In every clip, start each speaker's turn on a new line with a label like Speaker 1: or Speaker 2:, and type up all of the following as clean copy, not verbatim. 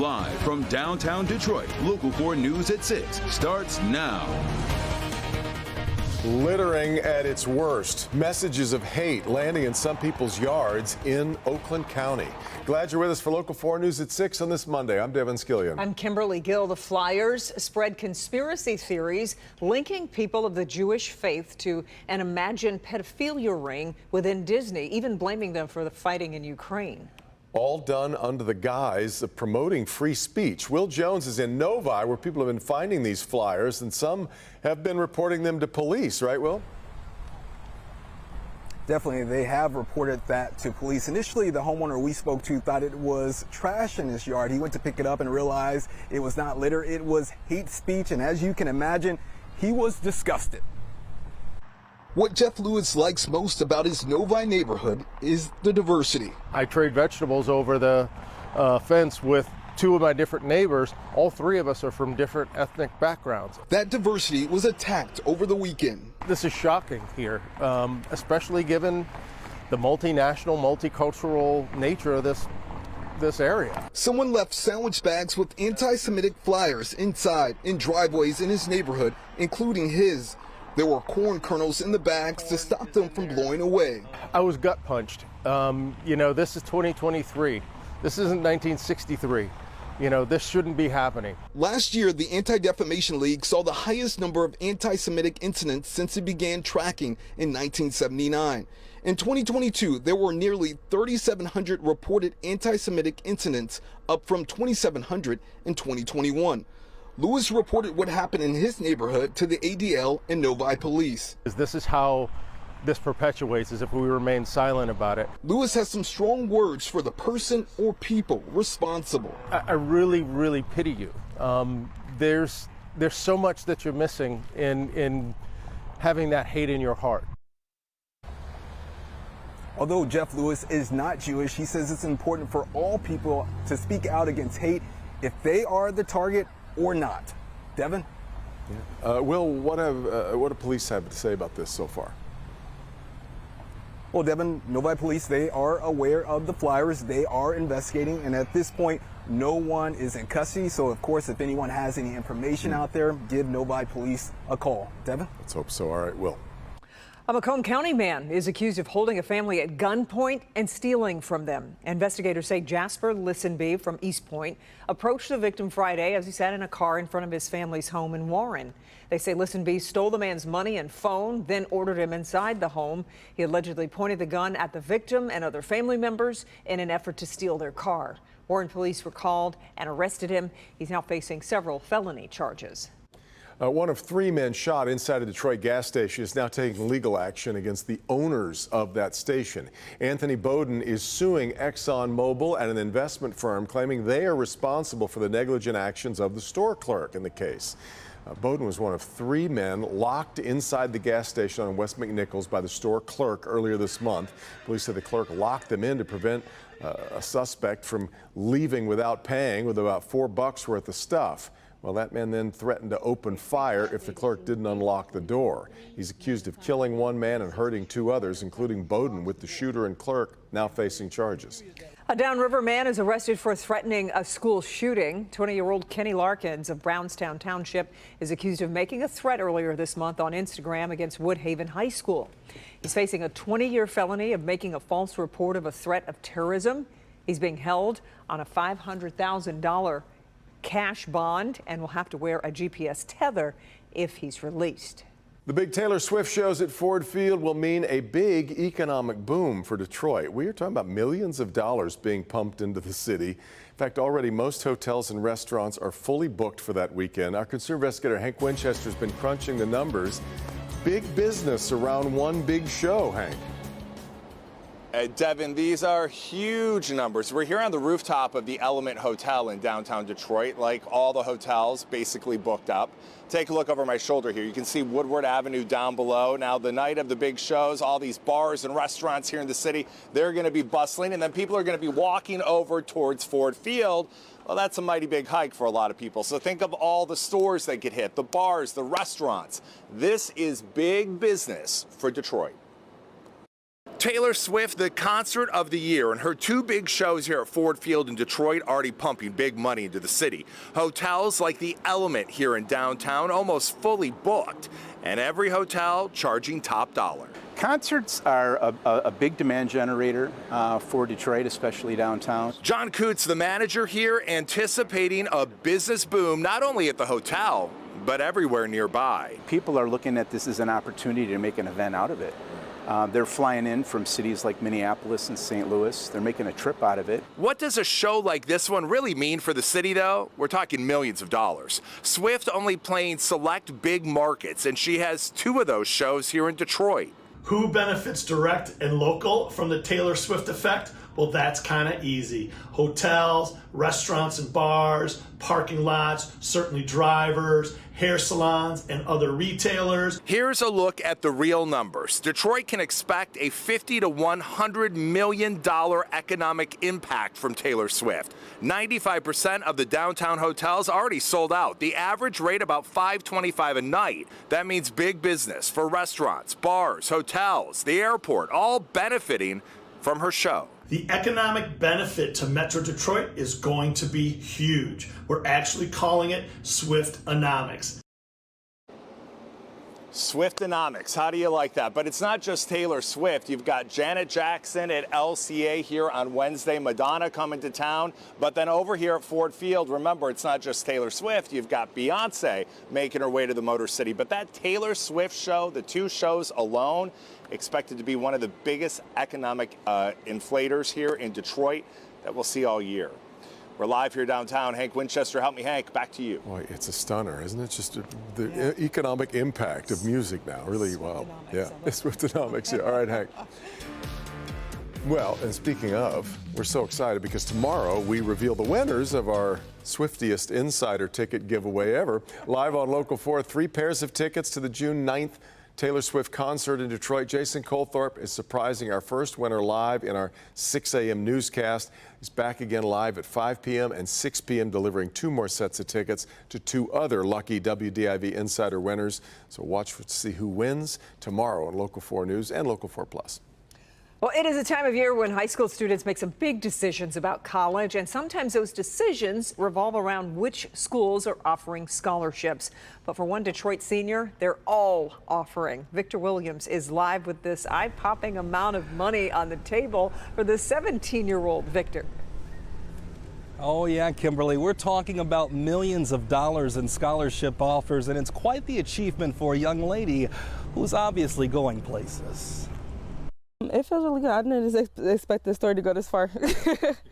Speaker 1: Live from downtown Detroit, Local 4 News at 6 starts now.
Speaker 2: Littering at its worst. Messages of hate landing in some people's yards in Oakland County. Glad you're with us for Local 4 News at 6 on this Monday. I'm Devin Skillian.
Speaker 3: I'm Kimberly Gill. The flyers spread conspiracy theories linking people of the Jewish faith to an imagined pedophilia ring within Disney, even blaming them for the fighting in Ukraine.
Speaker 2: All done under the guise of promoting free speech. Will Jones is in Novi, where people have been finding these flyers, and some have been reporting them to police, right, Will?
Speaker 4: Definitely, they have reported that to police. Initially, the homeowner we spoke to thought it was trash in his yard. He went to pick it up and realized it was not litter, it was hate speech, and as you can imagine, he was disgusted.
Speaker 5: What Jeff Lewis likes most about his Novi neighborhood is the diversity.
Speaker 6: I trade vegetables over the fence with two of my different neighbors. All three of us are from different ethnic backgrounds.
Speaker 5: That diversity was attacked over the weekend.
Speaker 6: This is shocking here, especially given the multinational, multicultural nature of this area.
Speaker 5: Someone left sandwich bags with anti-Semitic flyers inside in driveways in his neighborhood, including his. There were corn kernels in the bags to stop them from blowing away.
Speaker 6: I was gut punched. This is 2023. This isn't 1963. This shouldn't be happening.
Speaker 5: Last year, the Anti-Defamation League saw the highest number of anti-Semitic incidents since it began tracking in 1979. In 2022, there were nearly 3,700 reported anti-Semitic incidents, up from 2,700 in 2021. Lewis reported what happened in his neighborhood to the ADL and Novi police.
Speaker 6: This is how this perpetuates, is if we remain silent about it.
Speaker 5: Lewis has some strong words for the person or people responsible.
Speaker 6: I really, really pity you. There's so much that you're missing in having that hate in your heart.
Speaker 4: Although Jeff Lewis is not Jewish, he says it's important for all people to speak out against hate if they are the target or not. Devin?
Speaker 2: Will, what do police have to say about this so far?
Speaker 4: Well, Devin, Novi police, they are aware of the flyers. They are investigating, and at this point, no one is in custody. So, of course, if anyone has any information out there, give Novi police a call. Devin?
Speaker 2: Let's hope so. All right, Will.
Speaker 3: A Macomb County man is accused of holding a family at gunpoint and stealing from them. Investigators say Jasper Listenby from East Point approached the victim Friday as he sat in a car in front of his family's home in Warren. They say Listenby stole the man's money and phone, then ordered him inside the home. He allegedly pointed the gun at the victim and other family members in an effort to steal their car. Warren police were called and arrested him. He's now facing several felony charges.
Speaker 2: One of three men shot inside a Detroit gas station is now taking legal action against the owners of that station. Anthony Bowden is suing ExxonMobil and an investment firm, claiming they are responsible for the negligent actions of the store clerk in the case. Bowden was one of three men locked inside the gas station on West McNichols by the store clerk earlier this month. Police said the clerk locked them in to prevent a suspect from leaving without paying with about $4 worth of stuff. Well, that man then threatened to open fire if the clerk didn't unlock the door. He's accused of killing one man and hurting two others, including Bowden, with the shooter and clerk now facing charges.
Speaker 3: A downriver man is arrested for threatening a school shooting. 20-year-old Kenny Larkins of Brownstown Township is accused of making a threat earlier this month on Instagram against Woodhaven High School. He's facing a 20-year felony of making a false report of a threat of terrorism. He's being held on a $500,000 cash bond and will have to wear a GPS tether if he's released.
Speaker 2: The big Taylor Swift shows at Ford Field will mean a big economic boom for Detroit. We are talking about millions of dollars being pumped into the city. In fact, already most hotels and restaurants are fully booked for that weekend. Our consumer investigator Hank Winchester has been crunching the numbers. Big business around one big show, Hank.
Speaker 7: Devin, these are huge numbers. We're here on the rooftop of the Element Hotel in downtown Detroit. Like all the hotels, basically booked up. Take a look over my shoulder here. You can see Woodward Avenue down below. Now, the night of the big shows, all these bars and restaurants here in the city, they're going to be bustling, and then people are going to be walking over towards Ford Field. Well, that's a mighty big hike for a lot of people. So think of all the stores that get hit, the bars, the restaurants. This is big business for Detroit. Taylor Swift, the concert of the year, and her two big shows here at Ford Field in Detroit already pumping big money into the city. Hotels like the Element here in downtown almost fully booked, and every hotel charging top dollar.
Speaker 8: Concerts are a big demand generator for Detroit, especially downtown.
Speaker 7: John Coots, the manager here, anticipating a business boom not only at the hotel, but everywhere nearby.
Speaker 8: People are looking at this as an opportunity to make an event out of it. They're flying in from cities like Minneapolis and St. Louis. They're making a trip out of it.
Speaker 7: What does a show like this one really mean for the city, though? We're talking millions of dollars. Swift only playing select big markets, and she has two of those shows here in Detroit.
Speaker 9: Who benefits direct and local from the Taylor Swift effect? Well, that's kind of easy. Hotels, restaurants and bars, parking lots, certainly drivers, hair salons, and other retailers.
Speaker 7: Here's a look at the real numbers. Detroit can expect a $50 to $100 million economic impact from Taylor Swift. 95% of the downtown hotels already sold out. The average rate about $525 a night. That means big business for restaurants, bars, hotels, the airport, all benefiting from her show.
Speaker 9: The economic benefit to Metro Detroit is going to be huge. We're actually calling it Swiftonomics.
Speaker 7: Swiftonomics, how do you like that? But it's not just Taylor Swift. You've got Janet Jackson at LCA here on Wednesday, Madonna coming to town. But then over here at Ford Field, remember, it's not just Taylor Swift. You've got Beyonce making her way to the Motor City. But that Taylor Swift show, the two shows alone, expected to be one of the biggest economic inflators here in Detroit that we'll see all year. We're live here downtown. Hank Winchester, help me, Hank. Back to you.
Speaker 2: Boy, it's a stunner, isn't it? Just the economic impact of music now. Really, wow. Yeah, it's Swiftonomics. Yeah. All right, Hank. Well, and speaking of, we're so excited because tomorrow we reveal the winners of our Swiftiest Insider ticket giveaway ever. Live on Local 4, 3 pairs of tickets to the June 9th Taylor Swift concert in Detroit. Jason Colthorpe is surprising our first winner live in our 6 a.m. newscast. He's back again live at 5 p.m. and 6 p.m. delivering 2 more sets of tickets to 2 other lucky WDIV Insider winners. So watch to see who wins tomorrow on Local 4 News and Local 4 Plus.
Speaker 3: Well, it is a time of year when high school students make some big decisions about college, and sometimes those decisions revolve around which schools are offering scholarships. But for one Detroit senior, they're all offering. Victor Williams is live with this eye-popping amount of money on the table for the 17-year-old Victor.
Speaker 10: Oh yeah, Kimberly, we're talking about millions of dollars in scholarship offers, and it's quite the achievement for a young lady who's obviously going places.
Speaker 11: It feels really good. I didn't expect this story to go this far.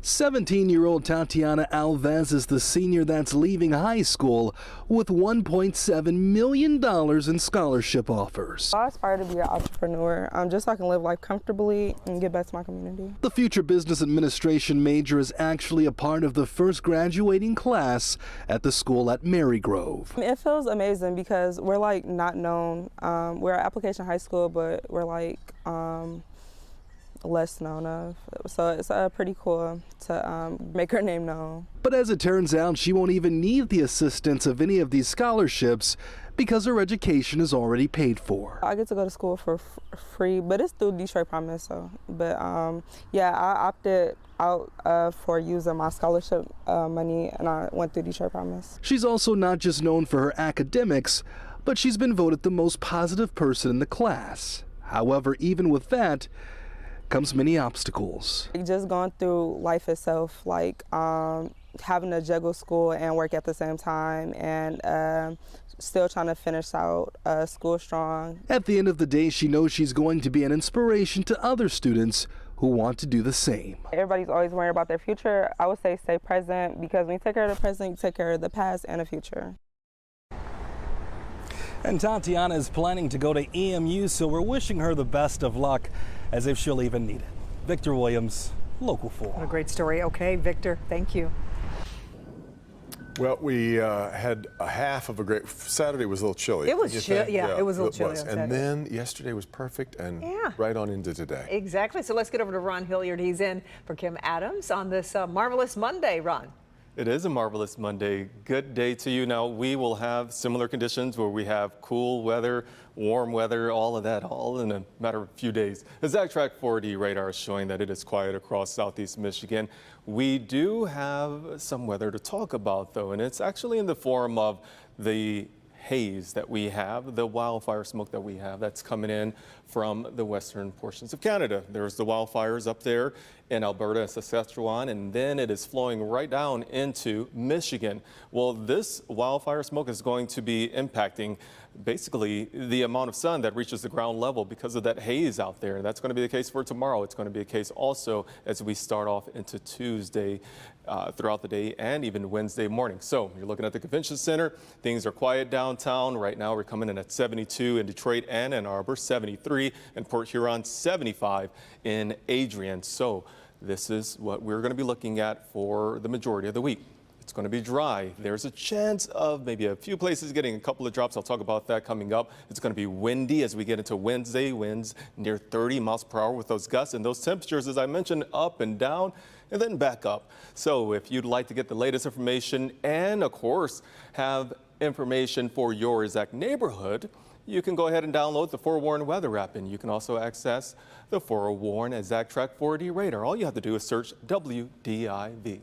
Speaker 10: 17-year-old Tatiana Alves is the senior that's leaving high school with $1.7 million in scholarship offers.
Speaker 11: I aspire to be an entrepreneur, just so I can live life comfortably and give back to my community.
Speaker 10: The future business administration major is actually a part of the first graduating class at the school at Marygrove.
Speaker 11: It feels amazing because we're like not known. We're at Application High School, but we're like less known of. So it's pretty cool to make her name known.
Speaker 10: But as it turns out, she won't even need the assistance of any of these scholarships because her education is already paid for.
Speaker 11: I get to go to school for free, but it's through Detroit Promise. So, but yeah, I opted out for using my scholarship money, and I went through Detroit Promise.
Speaker 10: She's also not just known for her academics, but she's been voted the most positive person in the class. However, even with that comes many obstacles.
Speaker 11: Just going through life itself, like having to juggle school and work at the same time, and still trying to finish out school strong.
Speaker 10: At the end of the day, she knows she's going to be an inspiration to other students who want to do the same.
Speaker 11: Everybody's always worrying about their future. I would say stay present, because when you take care of the present, you take care of the past and the future.
Speaker 10: And Tatiana is planning to go to EMU, so we're wishing her the best of luck, as if she'll even need it. Victor Williams, Local 4.
Speaker 3: What a great story. Okay, Victor, thank you.
Speaker 2: Well, we had a half of a great Saturday. Was a little chilly.
Speaker 3: It was chilly. Yeah, it was a little chilly on Saturday.
Speaker 2: And then yesterday was perfect, and right on into today.
Speaker 3: Exactly. So let's get over to Ron Hilliard. He's in for Kim Adams on this marvelous Monday, Ron.
Speaker 12: It is a marvelous Monday. Good day to you. Now, we will have similar conditions where we have cool weather, warm weather, all of that, all in a matter of a few days. The ZACTRAC 4D radar is showing that it is quiet across southeast Michigan. We do have some weather to talk about, though, and it's actually in the form of the haze that we have, the wildfire smoke that we have that's coming in from the western portions of Canada. There's the wildfires up there in Alberta and Saskatchewan, and then it is flowing right down into Michigan. Well, this wildfire smoke is going to be impacting basically the amount of sun that reaches the ground level because of that haze out there. And that's going to be the case for tomorrow. It's going to be the case also as we start off into Tuesday throughout the day and even Wednesday morning. So you're looking at the convention center. Things are quiet downtown. Right now we're coming in at 72 in Detroit and Ann Arbor, 73 in Port Huron, 75 in Adrian. So this is what we're going to be looking at for the majority of the week. It's going to be dry. There's a chance of maybe a few places getting a couple of drops. I'll talk about that coming up. It's going to be windy as we get into Wednesday. Winds near 30 miles per hour with those gusts and those temperatures, as I mentioned, up and down and then back up. So if you'd like to get the latest information and, of course, have information for your exact neighborhood, you can go ahead and download the Forewarn weather app, and you can also access the Forewarn ZACTRAC 4D radar. All you have to do is search WDIV.